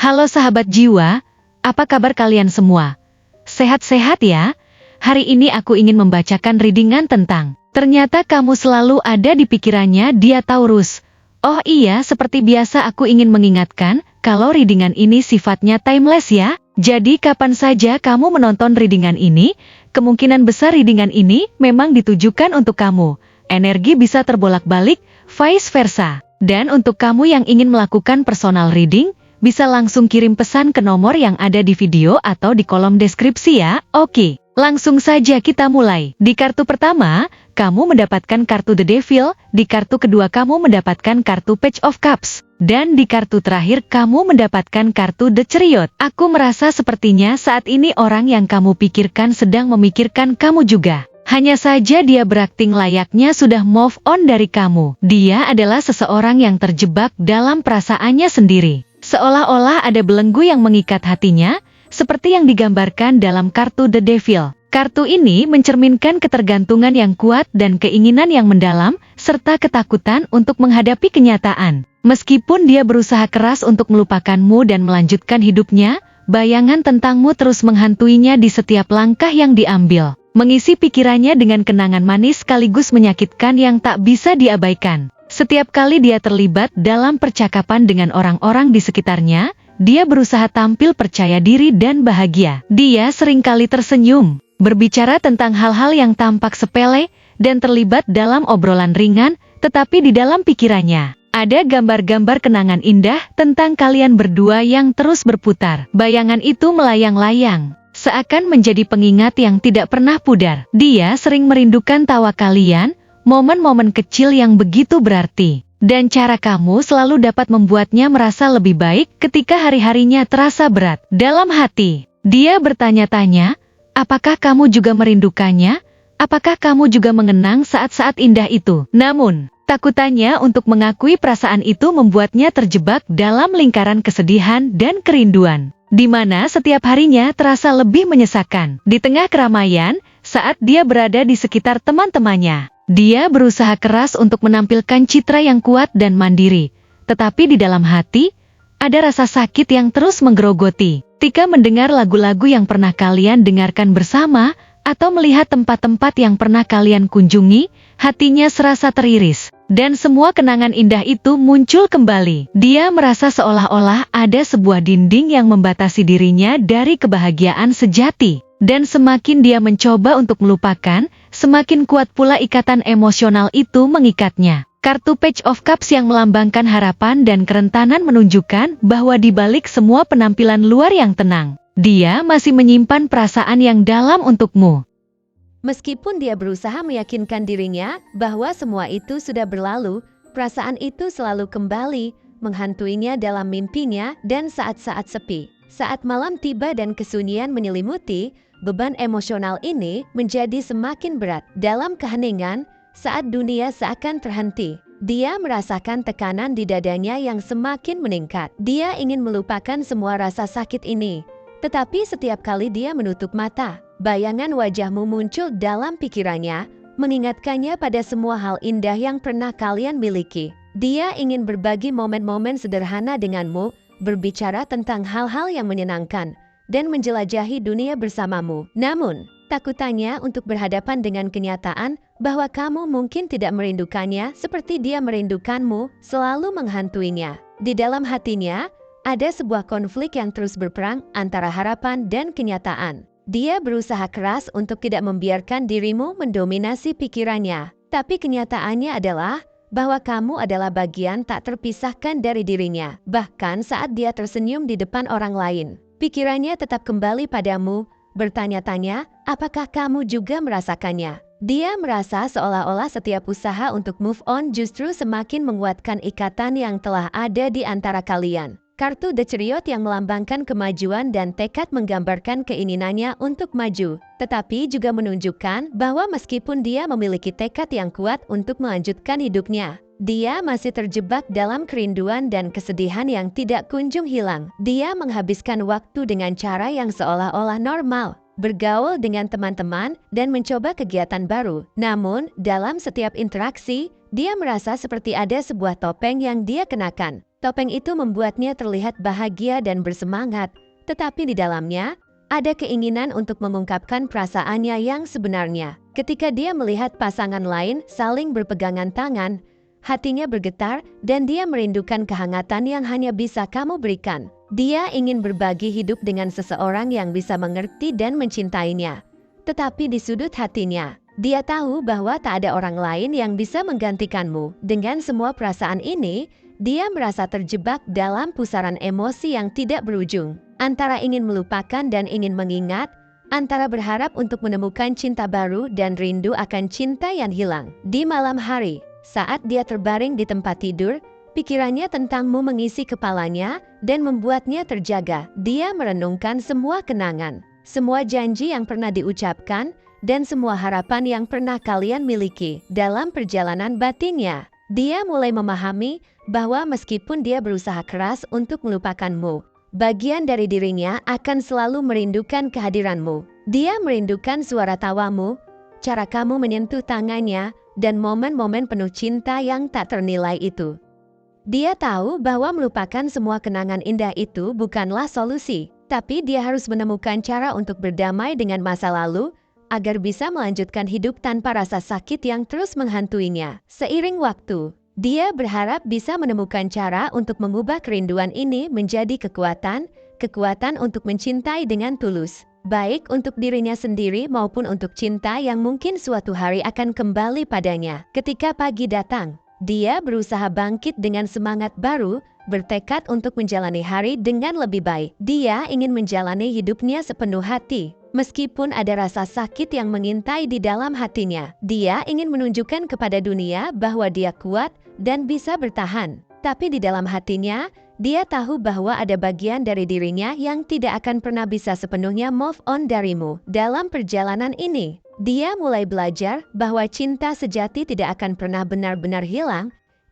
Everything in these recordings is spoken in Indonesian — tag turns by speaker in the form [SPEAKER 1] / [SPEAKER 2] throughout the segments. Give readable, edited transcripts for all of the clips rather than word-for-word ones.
[SPEAKER 1] Halo sahabat jiwa, apa kabar kalian semua? Sehat-sehat ya? Hari ini aku ingin membacakan readingan tentang ternyata kamu selalu ada di pikirannya dia Taurus. Oh iya, seperti biasa aku ingin mengingatkan, kalau readingan ini sifatnya timeless ya. Jadi kapan saja kamu menonton readingan ini, kemungkinan besar readingan ini memang ditujukan untuk kamu. Energi bisa terbolak-balik, vice versa. Dan untuk kamu yang ingin melakukan personal reading, bisa langsung kirim pesan ke nomor yang ada di video atau di kolom deskripsi ya. Oke, langsung saja kita mulai. Di kartu pertama, kamu mendapatkan kartu The Devil, di kartu kedua kamu mendapatkan kartu Page of Cups, dan di kartu terakhir kamu mendapatkan kartu The Chariot. Aku merasa sepertinya saat ini orang yang kamu pikirkan sedang memikirkan kamu juga. Hanya saja dia berakting layaknya sudah move on dari kamu. Dia adalah seseorang yang terjebak dalam perasaannya sendiri. Seolah-olah ada belenggu yang mengikat hatinya, seperti yang digambarkan dalam kartu The Devil. Kartu ini mencerminkan ketergantungan yang kuat dan keinginan yang mendalam, serta ketakutan untuk menghadapi kenyataan. Meskipun dia berusaha keras untuk melupakanmu dan melanjutkan hidupnya, bayangan tentangmu terus menghantuinya di setiap langkah yang diambil. Mengisi pikirannya dengan kenangan manis sekaligus menyakitkan yang tak bisa diabaikan. Setiap kali dia terlibat dalam percakapan dengan orang-orang di sekitarnya, dia berusaha tampil percaya diri dan bahagia. Dia seringkali tersenyum, berbicara tentang hal-hal yang tampak sepele, dan terlibat dalam obrolan ringan, tetapi di dalam pikirannya ada gambar-gambar kenangan indah tentang kalian berdua yang terus berputar. Bayangan itu melayang-layang, seakan menjadi pengingat yang tidak pernah pudar. Dia sering merindukan tawa kalian, momen-momen kecil yang begitu berarti. Dan cara kamu selalu dapat membuatnya merasa lebih baik ketika hari-harinya terasa berat. Dalam hati, dia bertanya-tanya, apakah kamu juga merindukannya? Apakah kamu juga mengenang saat-saat indah itu? Namun, takutannya untuk mengakui perasaan itu membuatnya terjebak dalam lingkaran kesedihan dan kerinduan, di mana setiap harinya terasa lebih menyesakan. Di tengah keramaian, saat dia berada di sekitar teman-temannya, dia berusaha keras untuk menampilkan citra yang kuat dan mandiri. Tetapi di dalam hati, ada rasa sakit yang terus menggerogoti. Ketika mendengar lagu-lagu yang pernah kalian dengarkan bersama, atau melihat tempat-tempat yang pernah kalian kunjungi, hatinya serasa teriris. Dan semua kenangan indah itu muncul kembali. Dia merasa seolah-olah ada sebuah dinding yang membatasi dirinya dari kebahagiaan sejati. Dan semakin dia mencoba untuk melupakan, semakin kuat pula ikatan emosional itu mengikatnya. Kartu Page of Cups yang melambangkan harapan dan kerentanan menunjukkan bahwa di balik semua penampilan luar yang tenang, dia masih menyimpan perasaan yang dalam untukmu.
[SPEAKER 2] Meskipun dia berusaha meyakinkan dirinya bahwa semua itu sudah berlalu, perasaan itu selalu kembali, menghantuinya dalam mimpinya dan saat-saat sepi. Saat malam tiba dan kesunyian menyelimuti, beban emosional ini menjadi semakin berat. Dalam keheningan, saat dunia seakan terhenti, dia merasakan tekanan di dadanya yang semakin meningkat. Dia ingin melupakan semua rasa sakit ini. Tetapi setiap kali dia menutup mata, bayangan wajahmu muncul dalam pikirannya, mengingatkannya pada semua hal indah yang pernah kalian miliki. Dia ingin berbagi momen-momen sederhana denganmu, berbicara tentang hal-hal yang menyenangkan, dan menjelajahi dunia bersamamu. Namun, takutannya untuk berhadapan dengan kenyataan bahwa kamu mungkin tidak merindukannya seperti dia merindukanmu selalu menghantuinya. Di dalam hatinya, ada sebuah konflik yang terus berperang antara harapan dan kenyataan. Dia berusaha keras untuk tidak membiarkan dirimu mendominasi pikirannya. Tapi kenyataannya adalah bahwa kamu adalah bagian tak terpisahkan dari dirinya. Bahkan saat dia tersenyum di depan orang lain, pikirannya tetap kembali padamu, bertanya-tanya, apakah kamu juga merasakannya? Dia merasa seolah-olah setiap usaha untuk move on justru semakin menguatkan ikatan yang telah ada di antara kalian. Kartu The Chariot yang melambangkan kemajuan dan tekad menggambarkan keinginannya untuk maju, tetapi juga menunjukkan bahwa meskipun dia memiliki tekad yang kuat untuk melanjutkan hidupnya, dia masih terjebak dalam kerinduan dan kesedihan yang tidak kunjung hilang. Dia menghabiskan waktu dengan cara yang seolah-olah normal, bergaul dengan teman-teman dan mencoba kegiatan baru. Namun, dalam setiap interaksi, Dia merasa seperti ada sebuah topeng yang dia kenakan. Topeng itu membuatnya terlihat bahagia dan bersemangat, tetapi di dalamnya ada keinginan untuk mengungkapkan perasaannya yang sebenarnya. Ketika dia melihat pasangan lain saling berpegangan tangan, hatinya bergetar dan dia merindukan kehangatan yang hanya bisa kamu berikan. Dia ingin berbagi hidup dengan seseorang yang bisa mengerti dan mencintainya. Tetapi di sudut hatinya, dia tahu bahwa tak ada orang lain yang bisa menggantikanmu. Dengan semua perasaan ini, dia merasa terjebak dalam pusaran emosi yang tidak berujung. Antara ingin melupakan dan ingin mengingat, antara berharap untuk menemukan cinta baru dan rindu akan cinta yang hilang. Di malam hari, saat dia terbaring di tempat tidur, pikirannya tentangmu mengisi kepalanya dan membuatnya terjaga. Dia merenungkan semua kenangan, semua janji yang pernah diucapkan, dan semua harapan yang pernah kalian miliki dalam perjalanan batinnya. Dia mulai memahami bahwa meskipun dia berusaha keras untuk melupakanmu, bagian dari dirinya akan selalu merindukan kehadiranmu. Dia merindukan suara tawamu, cara kamu menyentuh tangannya, dan momen-momen penuh cinta yang tak ternilai itu. Dia tahu bahwa melupakan semua kenangan indah itu bukanlah solusi, tapi dia harus menemukan cara untuk berdamai dengan masa lalu, agar bisa melanjutkan hidup tanpa rasa sakit yang terus menghantuinya. Seiring waktu, dia berharap bisa menemukan cara untuk mengubah kerinduan ini menjadi kekuatan untuk mencintai dengan tulus, baik untuk dirinya sendiri maupun untuk cinta yang mungkin suatu hari akan kembali padanya. Ketika pagi datang, dia berusaha bangkit dengan semangat baru, bertekad untuk menjalani hari dengan lebih baik. Dia ingin menjalani hidupnya sepenuh hati. Meskipun ada rasa sakit yang mengintai di dalam hatinya, dia ingin menunjukkan kepada dunia bahwa dia kuat dan bisa bertahan. Tapi di dalam hatinya, dia tahu bahwa ada bagian dari dirinya yang tidak akan pernah bisa sepenuhnya move on darimu. Dalam perjalanan ini, dia mulai belajar bahwa cinta sejati tidak akan pernah benar-benar hilang.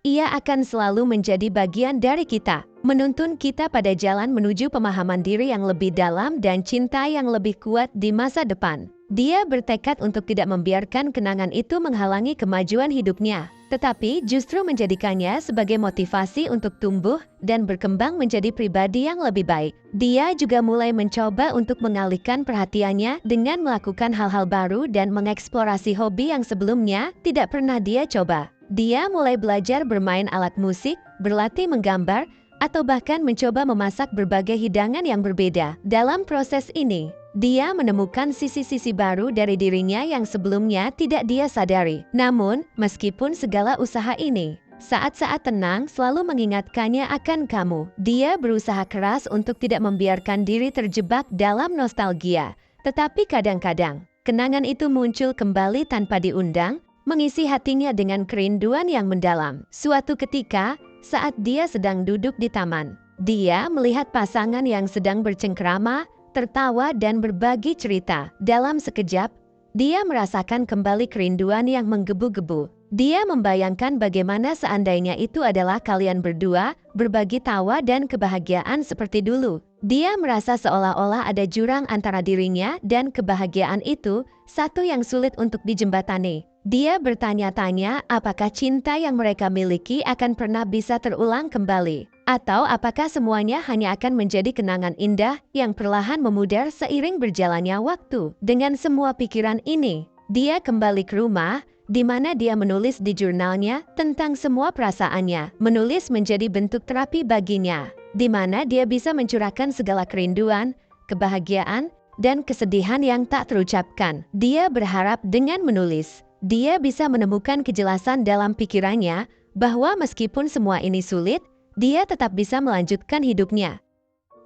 [SPEAKER 2] Ia akan selalu menjadi bagian dari kita, menuntun kita pada jalan menuju pemahaman diri yang lebih dalam dan cinta yang lebih kuat di masa depan. Dia bertekad untuk tidak membiarkan kenangan itu menghalangi kemajuan hidupnya, tetapi justru menjadikannya sebagai motivasi untuk tumbuh dan berkembang menjadi pribadi yang lebih baik. Dia juga mulai mencoba untuk mengalihkan perhatiannya dengan melakukan hal-hal baru dan mengeksplorasi hobi yang sebelumnya tidak pernah dia coba. Dia mulai belajar bermain alat musik, berlatih menggambar, atau bahkan mencoba memasak berbagai hidangan yang berbeda. Dalam proses ini, dia menemukan sisi-sisi baru dari dirinya yang sebelumnya tidak dia sadari. Namun, meskipun segala usaha ini, saat-saat tenang selalu mengingatkannya akan kamu. Dia berusaha keras untuk tidak membiarkan diri terjebak dalam nostalgia. Tetapi kadang-kadang, kenangan itu muncul kembali tanpa diundang, mengisi hatinya dengan kerinduan yang mendalam. Suatu ketika, saat dia sedang duduk di taman, dia melihat pasangan yang sedang bercengkrama, tertawa dan berbagi cerita. Dalam sekejap, dia merasakan kembali kerinduan yang menggebu-gebu. Dia membayangkan bagaimana seandainya itu adalah kalian berdua, berbagi tawa dan kebahagiaan seperti dulu. Dia merasa seolah-olah ada jurang antara dirinya dan kebahagiaan itu, satu yang sulit untuk dijembatani. Dia bertanya-tanya apakah cinta yang mereka miliki akan pernah bisa terulang kembali, atau apakah semuanya hanya akan menjadi kenangan indah yang perlahan memudar seiring berjalannya waktu. Dengan semua pikiran ini, dia kembali ke rumah, di mana dia menulis di jurnalnya tentang semua perasaannya. Menulis menjadi bentuk terapi baginya, di mana dia bisa mencurahkan segala kerinduan, kebahagiaan, dan kesedihan yang tak terucapkan. Dia berharap dengan menulis, dia bisa menemukan kejelasan dalam pikirannya bahwa meskipun semua ini sulit, dia tetap bisa melanjutkan hidupnya.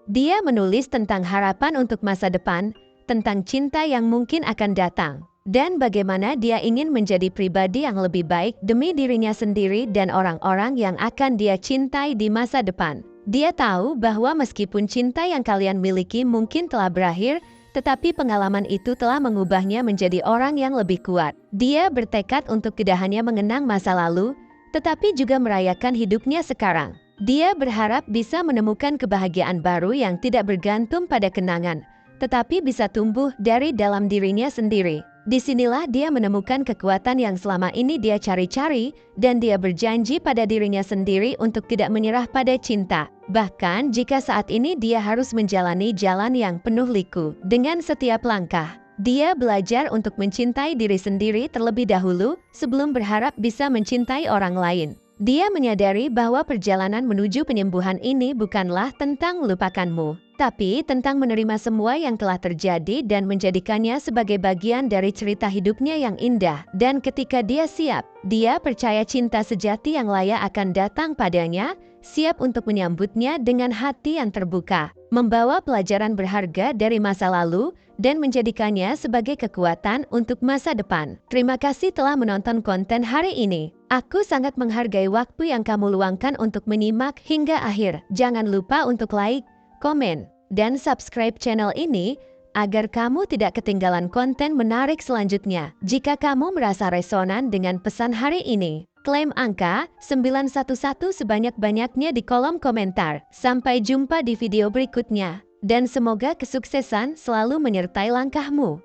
[SPEAKER 2] Dia menulis tentang harapan untuk masa depan, tentang cinta yang mungkin akan datang, dan bagaimana dia ingin menjadi pribadi yang lebih baik demi dirinya sendiri dan orang-orang yang akan dia cintai di masa depan. Dia tahu bahwa meskipun cinta yang kalian miliki mungkin telah berakhir, tetapi pengalaman itu telah mengubahnya menjadi orang yang lebih kuat. Dia bertekad untuk tidak hanya mengenang masa lalu, tetapi juga merayakan hidupnya sekarang. Dia berharap bisa menemukan kebahagiaan baru yang tidak bergantung pada kenangan, tetapi bisa tumbuh dari dalam dirinya sendiri. Disinilah dia menemukan kekuatan yang selama ini dia cari-cari, dan dia berjanji pada dirinya sendiri untuk tidak menyerah pada cinta. Bahkan jika saat ini dia harus menjalani jalan yang penuh liku. Dengan setiap langkah, dia belajar untuk mencintai diri sendiri terlebih dahulu sebelum berharap bisa mencintai orang lain. Dia menyadari bahwa perjalanan menuju penyembuhan ini bukanlah tentang melupakanmu, tapi tentang menerima semua yang telah terjadi dan menjadikannya sebagai bagian dari cerita hidupnya yang indah. Dan ketika dia siap, dia percaya cinta sejati yang layak akan datang padanya, siap untuk menyambutnya dengan hati yang terbuka, membawa pelajaran berharga dari masa lalu, dan menjadikannya sebagai kekuatan untuk masa depan. Terima kasih telah menonton konten hari ini. Aku sangat menghargai waktu yang kamu luangkan untuk menyimak hingga akhir. Jangan lupa untuk like, komen, dan subscribe channel ini agar kamu tidak ketinggalan konten menarik selanjutnya. Jika kamu merasa resonan dengan pesan hari ini, klaim angka 911 sebanyak-banyaknya di kolom komentar. Sampai jumpa di video berikutnya, dan semoga kesuksesan selalu menyertai langkahmu.